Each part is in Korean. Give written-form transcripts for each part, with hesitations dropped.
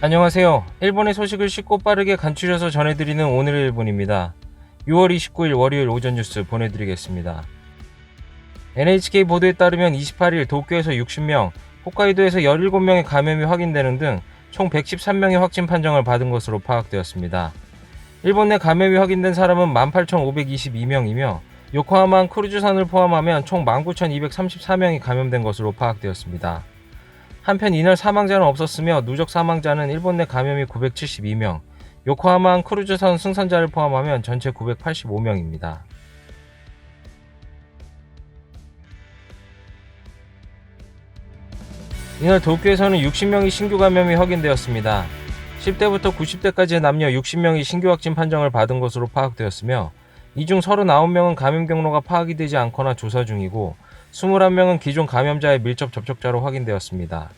안녕하세요. 일본의 소식을 쉽고 빠르게 간추려서 전해드리는 오늘의 일본입니다. 6월 29일 월요일 오전 뉴스 보내드리겠습니다. NHK 보도에 따르면 28일 도쿄에서 60명, 홋카이도에서 17명의 감염이 확인되는 등 총 113명의 확진 판정을 받은 것으로 파악되었습니다. 일본 내 감염이 확인된 사람은 18,522명이며 요코하마 크루즈선을 포함하면 총 19,234명이 감염된 것으로 파악되었습니다. 한편 이날 사망자는 없었으며 누적 사망자는 일본 내 감염이 972명, 요코하마 크루즈선 승선자를 포함하면 전체 985명입니다. 이날 도쿄에서는 60명의 신규 감염이 확인되었습니다. 10대부터 90대까지의 남녀 60명이 신규 확진 판정을 받은 것으로 파악되었으며 이 중 39명은 감염 경로가 파악이 되지 않거나 조사 중이고 21명은 기존 감염자의 밀접 접촉자로 확인되었습니다.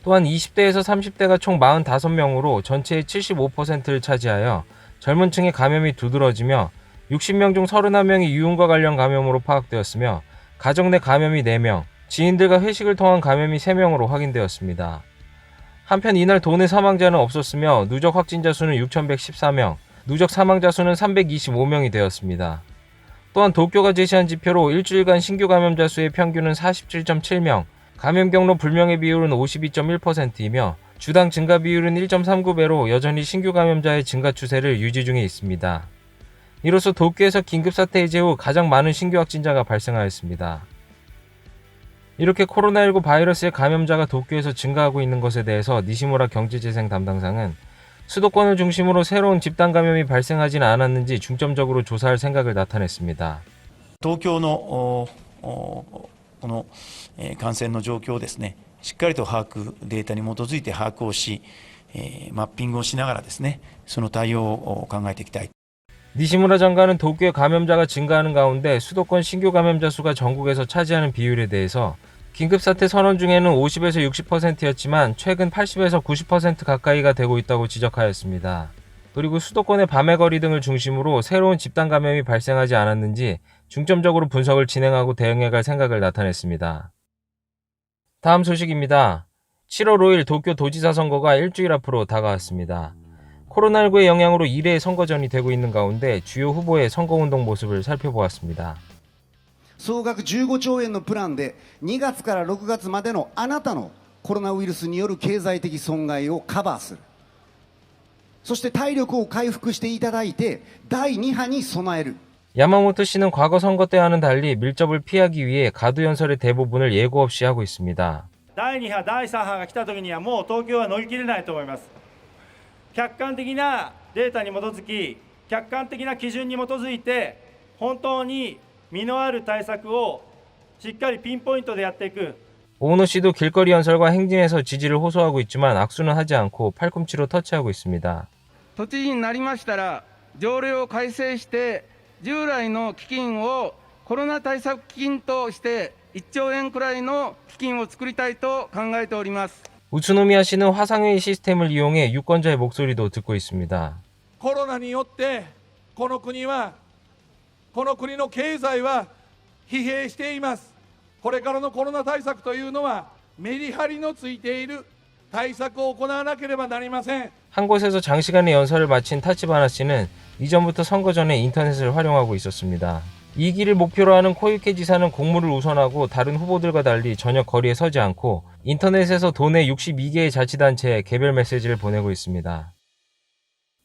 또한 20대에서 30대가 총 45명으로 전체의 75%를 차지하여 젊은 층의 감염이 두드러지며 60명 중 31명이 유흥과 관련 감염으로 파악되었으며 가정 내 감염이 4명, 지인들과 회식을 통한 감염이 3명으로 확인되었습니다. 한편 이날 도내 사망자는 없었으며 누적 확진자 수는 6,114명, 누적 사망자 수는 325명이 되었습니다. 또한 도쿄가 제시한 지표로 일주일간 신규 감염자 수의 평균은 47.7명, 감염 경로 불명의 비율은 52.1%이며 주당 증가 비율은 1.39배로 여전히 신규 감염자의 증가 추세를 유지 중에 있습니다. 이로써 도쿄에서 긴급사태 해제 후 가장 많은 신규 확진자가 발생하였습니다. 이렇게 코로나19 바이러스의 감염자가 도쿄에서 증가하고 있는 것에 대해서 니시무라 경제재생 담당상은 수도권을 중심으로 새로운 집단 감염이 발생하지는 않았는지 중점적으로 조사할 생각을 나타냈습니다. 東京のこの感染の状況をですね、しっかりと把握、データに基づいて把握をし、マッピングをしながらですね、その対応を考えていきたい。 니시무라 장관은 도쿄의 감염자가 증가하는 가운데 수도권 신규 감염자 수가 전국에서 차지하는 비율에 대해서 긴급사태 선언 중에는 50에서 60%였지만 최근 80에서 90% 가까이가 되고 있다고 지적하였습니다. 그리고 수도권의 밤의 거리 등을 중심으로 새로운 집단 감염이 발생하지 않았는지 중점적으로 분석을 진행하고 대응해갈 생각을 나타냈습니다. 다음 소식입니다. 7월 5일 도쿄 도지사 선거가 일주일 앞으로 다가왔습니다. 코로나19의 영향으로 2례의 선거전이 되고 있는 가운데 주요 후보의 선거운동 모습을 살펴보았습니다. 総額15兆円のプランで2月から6月までのあなたのコロナウイルスによる経済的損害をカバーする。そして体力を回復していただいて第2波に備える。 야마모토 씨는 과거 선거 때와는 달리 밀접을 피하기 위해 가두연설의 대부분을 예고 없이 하고 있습니다. 第2波、第3波が来た時にはもう東京は乗り切れないと思います。客観的なデータに基づき、客観的な基準に基づいて本当に実のある対策をしっかりピンポイントでやっていく。 오노 씨도 길거리 연설과 행진에서 지지를 호소하고 있지만 악수는 하지 않고 팔꿈치로 터치하고 있습니다. 都知事になりましたら条例を改正して従来の基金をコロナ対策基金として1兆円くらいの基金を作りたいと考えております。 우츠노미야 씨는 화상회의 시스템을 이용해 유권자의 목소리도 듣고 있습니다. コロナによってこの国の経済は疲弊しています。これからのコロナ対策というのはメリハリのついている対策を行わなければなりません。 한 곳에서 장시간의 연설을 마친 타치바나 씨는 이전부터 선거 전에 인터넷을 활용하고 있었습니다. 이 길을 목표로 하는 코이케 지사는 공무를 우선하고 다른 후보들과 달리 전혀 거리에 서지 않고 인터넷에서 도내 62개의 자치단체에 개별 메시지를 보내고 있습니다.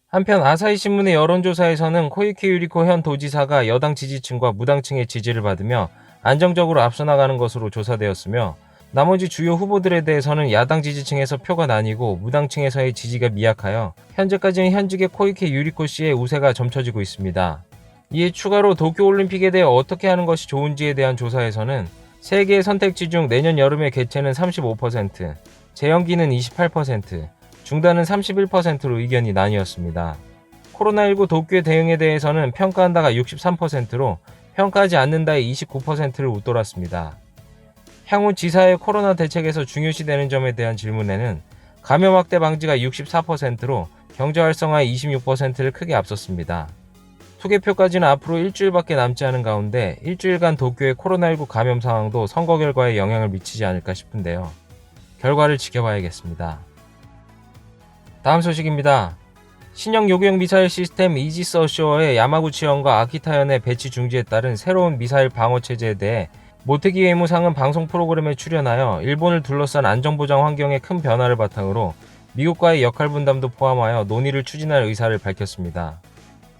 한편 아사히 신문의 여론조사에서는 코이케 유리코 현 도지사가 여당 지지층과 무당층의 지지를 받으며 안정적으로 앞서 나가는 것으로 조사되었으며 나머지 주요 후보들에 대해서는 야당 지지층에서 표가 나뉘고 무당층에서의 지지가 미약하여 현재까지는 현직의 코이케 유리코 씨의 우세가 점쳐지고 있습니다. 이에 추가로 도쿄올림픽에 대해 어떻게 하는 것이 좋은지에 대한 조사에서는 3개의 선택지 중 내년 여름의 개최는 35%, 재연기는 28%, 중단은 31%로 의견이 나뉘었습니다. 코로나19 도쿄의 대응에 대해서는 평가한다가 63%로 평가하지 않는다의 29%를 웃돌았습니다. 향후 지사의 코로나 대책에서 중요시되는 점에 대한 질문에는 감염 확대 방지가 64%로 경제 활성화의 26%를 크게 앞섰습니다. 투개표까지는 앞으로 일주일밖에 남지 않은 가운데 일주일간 도쿄의 코로나19 감염 상황도 선거 결과에 영향을 미치지 않을까 싶은데요. 결과를 지켜봐야겠습니다. 다음 소식입니다. 신형 요구형 미사일 시스템 이지스 어쇼어의 야마구치현과 아키타현의 배치 중지에 따른 새로운 미사일 방어 체제에 대해 모테기 외무상은 방송 프로그램에 출연하여 일본을 둘러싼 안전보장 환경의 큰 변화를 바탕으로 미국과의 역할 분담도 포함하여 논의를 추진할 의사를 밝혔습니다.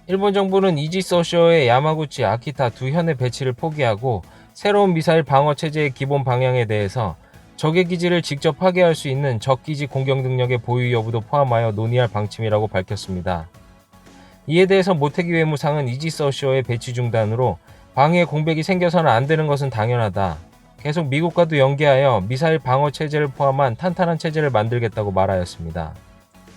일본 정부는 이지스 어쇼어의 야마구치, 아키타 두 현의 배치를 포기하고 새로운 미사일 방어 체제의 기본 방향에 대해서 적의 기지를 직접 파괴할 수 있는 적기지 공격 능력의 보유 여부도 포함하여 논의할 방침이라고 밝혔습니다. 이에 대해서 모테기 외무상은 이지스 어쇼어의 배치 중단으로 방위에 공백이 생겨서는 안 되는 것은 당연하다. 계속 미국과도 연계하여 미사일 방어 체제를 포함한 탄탄한 체제를 만들겠다고 말하였습니다.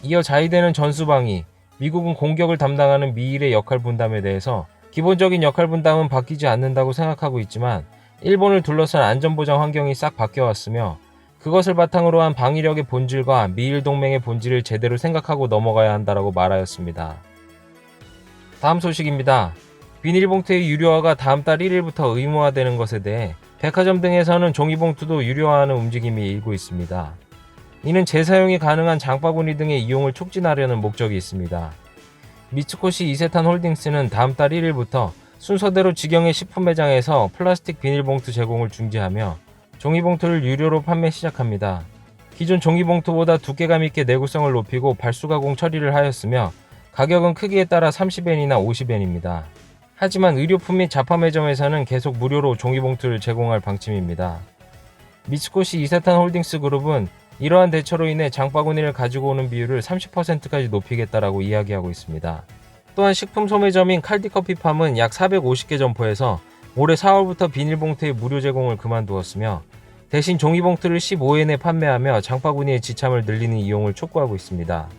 이어 자위대는 전수방위, 미국은 공격을 담당하는 미일의 역할 분담에 대해서 기본적인 역할 분담은 바뀌지 않는다고 생각하고 있지만 일본을 둘러싼 안전보장 환경이 싹 바뀌어왔으며 그것을 바탕으로 한 방위력의 본질과 미일 동맹의 본질을 제대로 생각하고 넘어가야 한다라고 말하였습니다. 다음 소식입니다. 비닐봉투의 유료화가 다음 달 1일부터 의무화되는 것에 대해 백화점 등에서는 종이봉투도 유료화하는 움직임이 일고 있습니다. 이는 재사용이 가능한 장바구니 등의 이용을 촉진하려는 목적이 있습니다. 미츠코시 이세탄 홀딩스는 다음 달 1일부터 순서대로 직영의 식품 매장에서 플라스틱 비닐봉투 제공을 중지하며 종이봉투를 유료로 판매 시작합니다. 기존 종이봉투보다 두께감 있게 내구성을 높이고 발수가공 처리를 하였으며 가격은 크기에 따라 30엔이나 50엔입니다. 하지만 의료품 및 자파 매점에서는 계속 무료로 종이봉투를 제공할 방침입니다. 미츠코시 이세탄 홀딩스 그룹은 이러한 대처로 인해 장바구니를 가지고 오는 비율을 30%까지 높이겠다라고 이야기하고 있습니다. 또한 식품 소매점인 칼디커피팜은 약 450개 점포에서 올해 4월부터 비닐봉투의 무료 제공을 그만두었으며 대신 종이봉투를 15엔에 판매하며 장바구니의 지참을 늘리는 이용을 촉구하고 있습니다.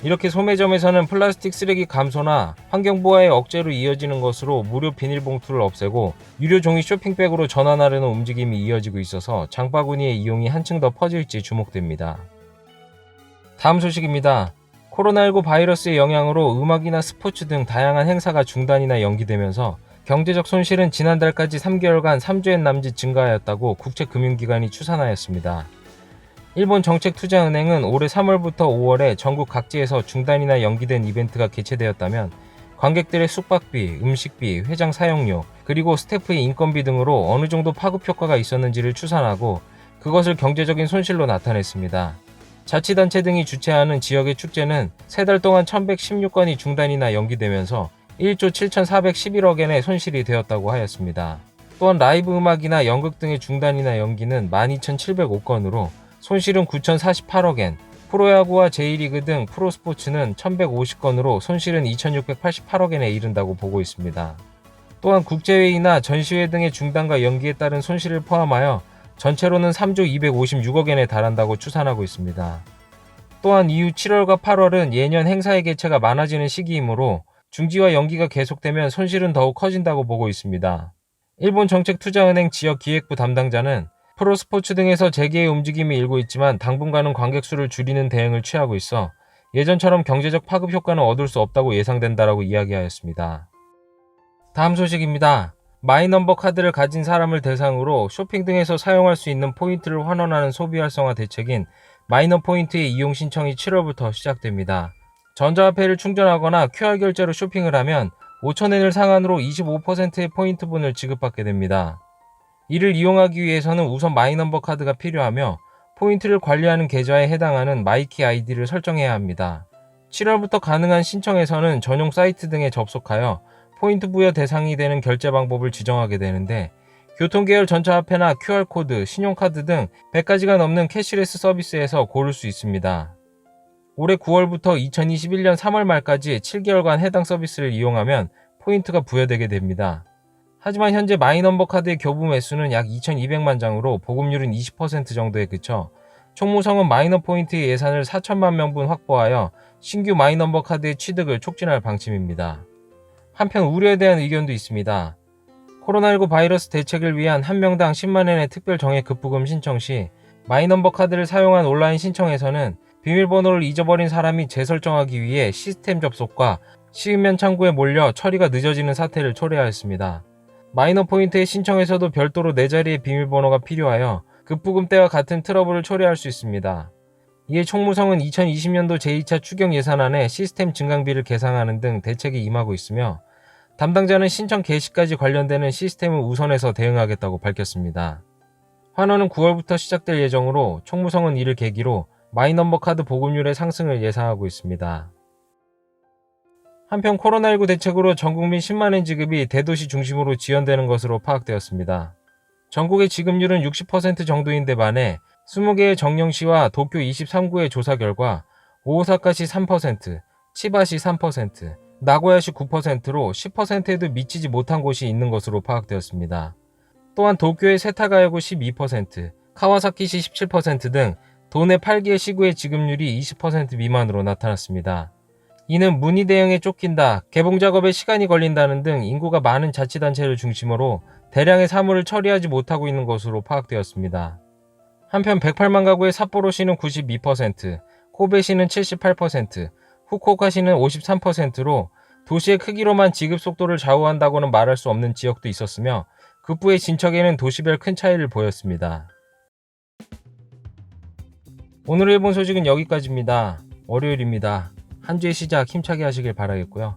이렇게 소매점에서는 플라스틱 쓰레기 감소나 환경보호의 억제로 이어지는 것으로 무료 비닐봉투를 없애고 유료 종이 쇼핑백으로 전환하려는 움직임이 이어지고 있어서 장바구니의 이용이 한층 더 퍼질지 주목됩니다. 다음 소식입니다. 코로나19 바이러스의 영향으로 음악이나 스포츠 등 다양한 행사가 중단이나 연기되면서 경제적 손실은 지난달까지 3개월간 3조엔 남짓 증가하였다고 국제금융기관이 추산하였습니다. 일본 정책투자은행은 올해 3월부터 5월에 전국 각지에서 중단이나 연기된 이벤트가 개최되었다면 관객들의 숙박비, 음식비, 회장 사용료, 그리고 스태프의 인건비 등으로 어느 정도 파급 효과가 있었는지를 추산하고 그것을 경제적인 손실로 나타냈습니다. 자치단체 등이 주최하는 지역의 축제는 3달 동안 1116건이 중단이나 연기되면서 1조 7,411억엔의 손실이 되었다고 하였습니다. 또한 라이브 음악이나 연극 등의 중단이나 연기는 12,705건으로 손실은 9,048억엔, 프로야구와 제1리그 등 프로스포츠는 1,150건으로 손실은 2,688억엔에 이른다고 보고 있습니다. 또한 국제회의나 전시회 등의 중단과 연기에 따른 손실을 포함하여 전체로는 3조 256억엔에 달한다고 추산하고 있습니다. 또한 이후 7월과 8월은 예년 행사의 개최가 많아지는 시기이므로 중지와 연기가 계속되면 손실은 더욱 커진다고 보고 있습니다. 일본 정책투자은행 지역기획부 담당자는 프로스포츠 등에서 재개의 움직임이 일고 있지만 당분간은 관객 수를 줄이는 대응을 취하고 있어 예전처럼 경제적 파급 효과는 얻을 수 없다고 예상된다라고 이야기하였습니다. 다음 소식입니다. 마이넘버 카드를 가진 사람을 대상으로 쇼핑 등에서 사용할 수 있는 포인트를 환원하는 소비 활성화 대책인 마이너 포인트의 이용 신청이 7월부터 시작됩니다. 전자화폐를 충전하거나 QR 결제로 쇼핑을 하면 5,000엔을 상한으로 25%의 포인트분을 지급받게 됩니다. 이를 이용하기 위해서는 우선 마이넘버 카드가 필요하며 포인트를 관리하는 계좌에 해당하는 마이키 아이디를 설정해야 합니다. 7월부터 가능한 신청에서는 전용 사이트 등에 접속하여 포인트 부여 대상이 되는 결제 방법을 지정하게 되는데 교통계열 전자화폐나 QR코드, 신용카드 등 100가지가 넘는 캐시레스 서비스에서 고를 수 있습니다. 올해 9월부터 2021년 3월 말까지 7개월간 해당 서비스를 이용하면 포인트가 부여되게 됩니다. 하지만 현재 마이넘버 카드의 교부 매수는 약 2,200만 장으로 보급률은 20% 정도에 그쳐 총무성은 마이너 포인트의 예산을 4천만 명분 확보하여 신규 마이넘버 카드의 취득을 촉진할 방침입니다. 한편 우려에 대한 의견도 있습니다. 코로나19 바이러스 대책을 위한 한 명당 10만엔의 특별 정액 급부금 신청 시 마이넘버 카드를 사용한 온라인 신청에서는 비밀번호를 잊어버린 사람이 재설정하기 위해 시스템 접속과 시음면 창구에 몰려 처리가 늦어지는 사태를 초래하였습니다. 마이너 포인트의 신청에서도 별도로 4자리의 비밀번호가 필요하여 급부금 때와 같은 트러블을 초래할 수 있습니다. 이에 총무성은 2020년도 제2차 추경 예산안에 시스템 증강비를 계상하는 등 대책에 임하고 있으며 담당자는 신청 개시까지 관련되는 시스템을 우선해서 대응하겠다고 밝혔습니다. 환원은 9월부터 시작될 예정으로 총무성은 이를 계기로 마이넘버 카드 보급률의 상승을 예상하고 있습니다. 한편 코로나19 대책으로 전국민 10만엔 지급이 대도시 중심으로 지연되는 것으로 파악되었습니다. 전국의 지급률은 60% 정도인데 반해 20개의 정령시와 도쿄 23구의 조사 결과 오사카시 3%, 치바시 3%, 나고야시 9%로 10%에도 미치지 못한 곳이 있는 것으로 파악되었습니다. 또한 도쿄의 세타가야구 12%, 카와사키시 17% 등 도내 8개의 시구의 지급률이 20% 미만으로 나타났습니다. 이는 문의 대응에 쫓긴다, 개봉 작업에 시간이 걸린다는 등 인구가 많은 자치단체를 중심으로 대량의 사무를 처리하지 못하고 있는 것으로 파악되었습니다. 한편 108만 가구의 삿포로시는 92%, 코베시는 78%, 후쿠오카시는 53%로 도시의 크기로만 지급 속도를 좌우한다고는 말할 수 없는 지역도 있었으며 급부의 진척에는 도시별 큰 차이를 보였습니다. 오늘 일본 소식은 여기까지입니다. 월요일입니다. 한 주의 시작 힘차게 하시길 바라겠고요.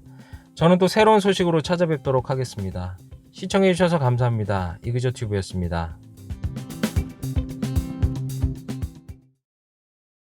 저는 또 새로운 소식으로 찾아뵙도록 하겠습니다. 시청해주셔서 감사합니다. 이그저튜브였습니다.